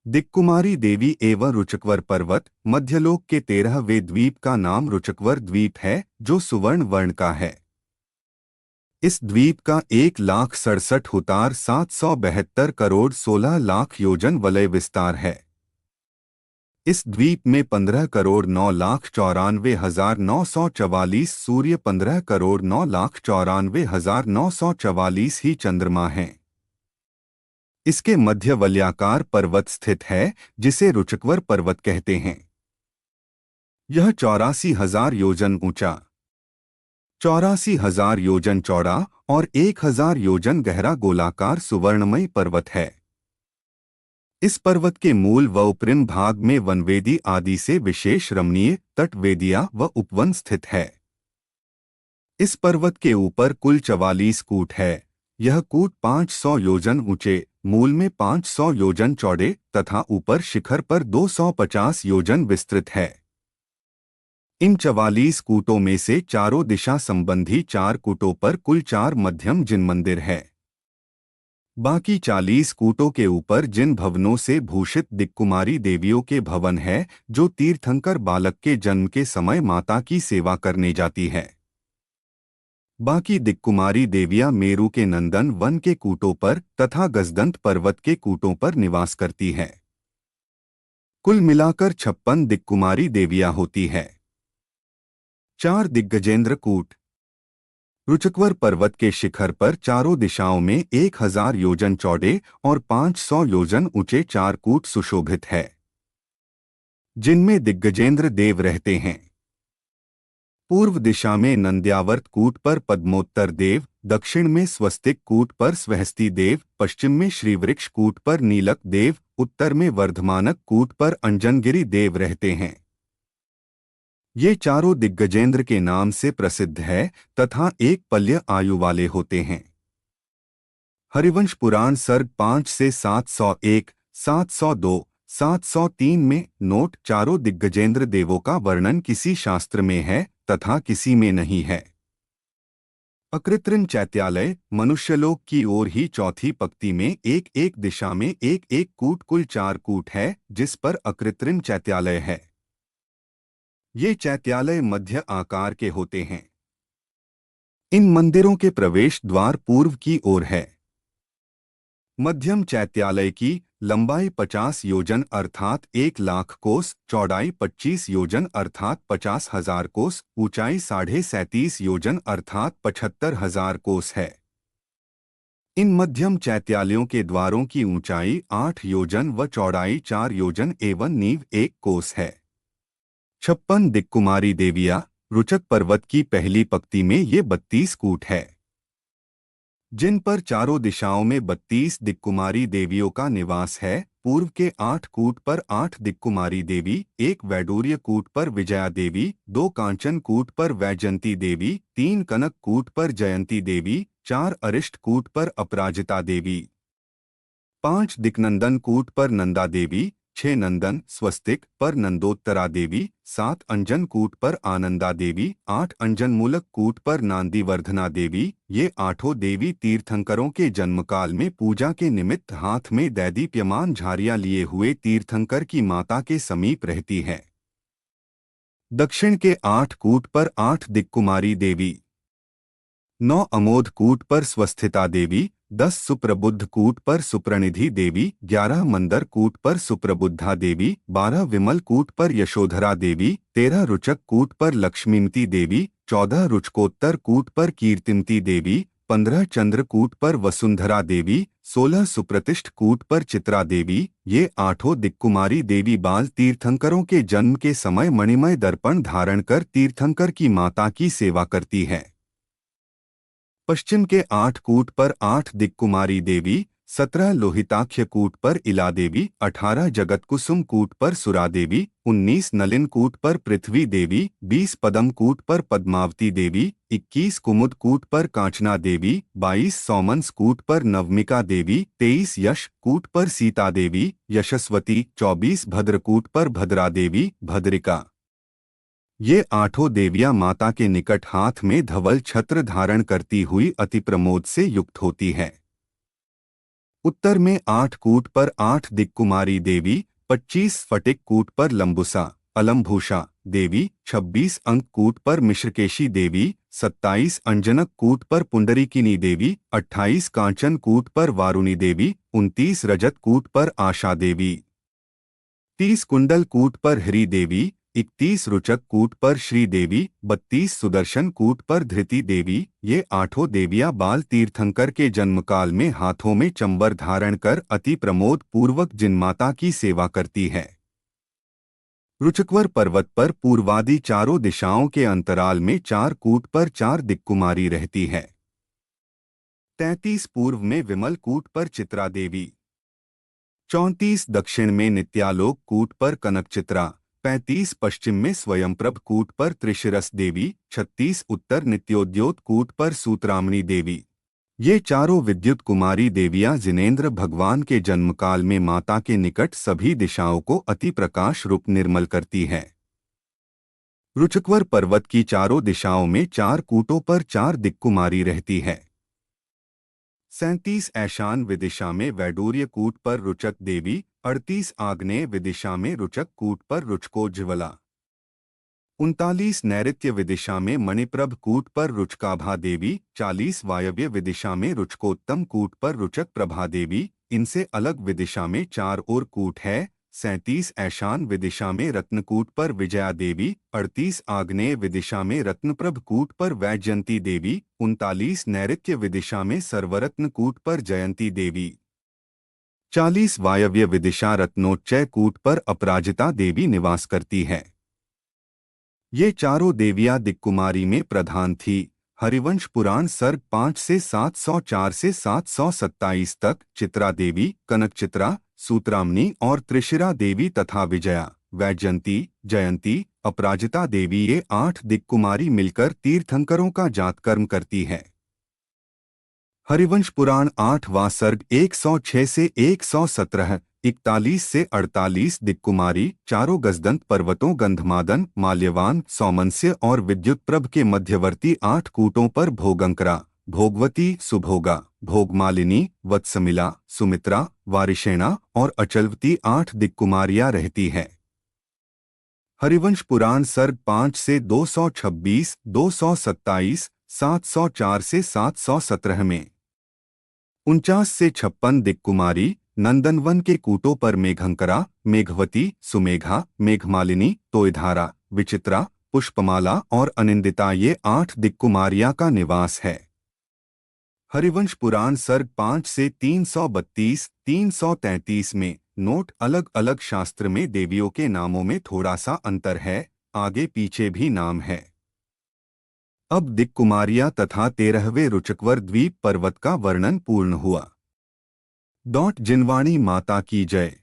दिक्कुमारी देवी एवं रुचकवर पर्वत मध्यलोक के 13वें द्वीप का नाम रुचकवर द्वीप है, जो सुवर्ण वर्ण का है। इस द्वीप का 1,67,772 करोड़ 16 लाख योजन वलय विस्तार है। इस द्वीप में 15,09,94,944 सूर्य, 15,09,94,944 ही चंद्रमा हैं। इसके मध्य वलयाकार पर्वत स्थित है, जिसे रुचकवर पर्वत कहते हैं। यह 84,000 योजन ऊंचा, 84,000 योजन चौड़ा और 1,000 योजन गहरा गोलाकार सुवर्णमयी पर्वत है। इस पर्वत के मूल व उपरिम भाग में वनवेदी आदि से विशेष रमणीय तटवेदियां व उपवन स्थित है। इस पर्वत के ऊपर कुल 44 कूट है। यह कूट 500 योजन ऊंचे, मूल में 500 योजन चौड़े तथा ऊपर शिखर पर 250 योजन विस्तृत है। इन 44 कूटों में से चारों दिशा संबंधी 4 कूटों पर कुल 4 मध्यम जिन मंदिर है। बाकी 40 कूटों के ऊपर जिन भवनों से भूषित दिक्कुमारी देवियों के भवन है, जो तीर्थंकर बालक के जन्म के समय माता की सेवा करने जाती है। बाकी दिक्कुमारी देवियां मेरू के नंदन वन के कूटों पर तथा गजदंत पर्वत के कूटों पर निवास करती हैं। कुल मिलाकर 56 दिक्कुमारी देवियां होती है। 4 दिग्गजेंद्र कूट। रुचकवर पर्वत के शिखर पर चारों दिशाओं में 1,000 योजन चौड़े और 500 योजन ऊंचे 4 कूट सुशोभित है, जिनमें दिग्गजेंद्र देव रहते हैं। पूर्व दिशा में नंद्यावर्त कूट पर पद्मोत्तर देव, दक्षिण में स्वस्तिक कूट पर स्वहस्ती देव, पश्चिम में श्रीवृक्ष कूट पर नीलक देव, उत्तर में वर्धमानक कूट पर अंजनगिरी देव रहते हैं। ये चारों दिग्गजेंद्र के नाम से प्रसिद्ध है तथा एक पल्य आयु वाले होते हैं। हरिवंश पुराण सर्ग 5 से 701, 702, 703 में नोट चारों दिग्गजेंद्र देवों का वर्णन किसी शास्त्र में है तथा किसी में नहीं है। अकृत्रिम चैत्यालय मनुष्यलोक की ओर ही चौथी पंक्ति में एक एक दिशा में एक एक कूट, कुल 4 कूट है, जिस पर अकृत्रिम चैत्यालय है। ये चैत्यालय मध्य आकार के होते हैं। इन मंदिरों के प्रवेश द्वार पूर्व की ओर है। मध्यम चैत्यालय की लंबाई 50 योजन अर्थात 1,00,000 कोस, चौड़ाई 25 योजन अर्थात 50,000 कोस, ऊंचाई 37.5 योजन अर्थात 75,000 कोस है। इन मध्यम चैत्यालयों के द्वारों की ऊंचाई 8 योजन व चौड़ाई 4 योजन एवं नींव 1 कोस है। 56 दिक्कुमारी देवियां। रुचक पर्वत की पहली पंक्ति में ये 32 कूट है, जिन पर चारों दिशाओं में 32 दिक्कुमारी देवियों का निवास है। पूर्व के 8 कूट पर 8 दिक्कुमारी देवी, 1 वैडूर्य कूट पर विजया देवी, 2 कांचन कूट पर वैजयंती देवी, 3 कनक कूट पर जयंती देवी, 4 अरिष्ट कूट पर अपराजिता देवी, 5 दिक्नंदन कूट पर नंदा देवी, 6 नंदन स्वस्तिक पर नंदोत्तरा देवी, 7 अंजन कूट पर आनंदा देवी, 8 अंजन मूलक कूट पर नांदीवर्धना देवी। ये 8 देवी तीर्थंकरों के जन्मकाल में पूजा के निमित्त हाथ में दैदीप्यमान झारियां लिए हुए तीर्थंकर की माता के समीप रहती है। दक्षिण के 8 कूट पर 8 दिक्कुमारी देवी, 9 अमोध कूट पर स्वस्थिता देवी, 10 सुप्रबुद्ध कूट पर सुप्रनिधि देवी, 11 मंदर कूट पर सुप्रबुद्धा देवी, 12 विमल कूट पर यशोधरा देवी, 13 रुचक कूट पर लक्ष्मीमती देवी, 14 रुचकोत्तर कूट पर कीर्तिमती देवी, 15 चंद्रकूट पर वसुंधरा देवी, 16 सुप्रतिष्ठ कूट पर चित्रा देवी। ये 8 दिक्कुमारी देवी बाल तीर्थंकरों के जन्म के समय मणिमय दर्पण धारण कर तीर्थंकर की माता की सेवा करती है। पश्चिम के 8 कूट पर 8 दिक्कुमारी देवी, 17 लोहिताख्य कूट पर इला देवी, 18 जगतकुसुम कूट पर सुरा देवी, 19 नलिन कूट पर पृथ्वी देवी, 20 पदम कूट पर पद्मावती देवी, 21 कुमुद कूट पर कांचना देवी, 22 सौमंस कूट पर नवमिका देवी, 23 यश कूट पर सीता देवी यशस्वती, 24 भद्रकूट पर भद्रा देवी भद्रिका। ये 8 देवियां माता के निकट हाथ में धवल छत्र धारण करती हुई अति प्रमोद से युक्त होती हैं। उत्तर में 8 कूट पर 8 दिक्कुमारी देवी, 25 स्फटिक कूट पर लंबुसा अलम्भूषा देवी, 26 अंक कूट पर मिश्रकेशी देवी, 27 अंजनक कूट पर पुंडरीकिनी देवी, 28 कांचन कूट पर वारुणी देवी, 29 रजत कूट पर आशा देवी, 30 कुंडल कूट पर हरि देवी, 31 रुचक कूट पर श्री देवी, 32 सुदर्शन कूट पर धृति देवी। ये 8 देवियां बाल तीर्थंकर के जन्मकाल में हाथों में चंबर धारण कर अति प्रमोद पूर्वक जिनमाता की सेवा करती है। रुचकवर पर्वत पर पूर्वादि चारों दिशाओं के अंतराल में 4 कूट पर 4 दिक्कुमारी रहती है। 33 पूर्व में विमल कूट पर चित्रा देवी, 34 दक्षिण में नित्यालोक कूट पर कनकचित्रा, 35 पश्चिम में स्वयंप्रभ कूट पर त्रिशिरस देवी, 36 उत्तर नित्योद्योत कूट पर सूत्रामणि देवी। ये चारों विद्युत कुमारी देवियां जिनेंद्र भगवान के जन्मकाल में माता के निकट सभी दिशाओं को अति प्रकाश रूप निर्मल करती है। रुचकवर पर्वत की चारों दिशाओं में 4 कूटों पर 4 दिक्कुमारी रहती है। 37 ऐशान विदिशा में वैडूर्य कूट पर रुचक देवी, 38 आग्नेय विदिशा में रुचक कूट पर रुचकोज्ज्वला, 39 नैऋत्य विदिशा में मणिप्रभ कूट पर रुचकाभा देवी, 40 वायव्य विदिशा में रुचकोत्तम कूट पर रुचक प्रभा देवी। इनसे अलग विदिशा में 4 और कूट है। 37 ऐशान विदिशा में रत्नकूट पर विजया देवी, 38 आग्नेय विदिशा में रत्नप्रभ कूट पर वैजयंती देवी, 39 नैऋत्य विदिशा में सर्वरत्न कूट पर जयंती देवी, 40 वायव्य विदिशा रत्नोच्चय कूट पर अपराजिता देवी निवास करती है। ये चारों देवियां दिक्कुमारी में प्रधान थी। हरिवंश पुराण सर्ग 5 से 704 से 727 तक चित्रा देवी, कनकचित्रा, सूत्रामणि और त्रिशिरा देवी तथा विजया, वैजयंती, जयंती, अपराजिता देवी ये 8 दिक्कुमारी मिलकर तीर्थंकरों का जातकर्म करती है। हरिवंश पुराण 8वां सर्ग 106 से 117, 41 से 48 दिक्कुमारी चारों गजदंत पर्वतों गंधमादन, माल्यवान, सौमनस्य और विद्युतप्रभ के मध्यवर्ती 8 कूटों पर भोगंकरा, भोगवती, सुभोगा, भोगमालिनी, वत्समिला, सुमित्रा, वारिशेणा और अचलवती 8 दिक्कुमारियां रहती है। हरिवंश पुराण सर्ग 5 से 226, 227, 704 से 717 में 49 से 56 दिक्कुमारी नंदनवन के कूटों पर मेघंकरा, मेघवती, सुमेघा, मेघमालिनी, तोयधारा, विचित्रा, पुष्पमाला और अनिंदिता ये 8 दिक्कुमारियां का निवास है। हरिवंश पुराण सर्ग 5 से 332, 333 में नोट अलग अलग शास्त्र में देवियों के नामों में थोड़ा सा अंतर है, आगे पीछे भी नाम है। अब दिक्कुमारियां तथा 13वें रुचकवर द्वीप पर्वत का वर्णन पूर्ण हुआ। जिनवाणी माता की जय।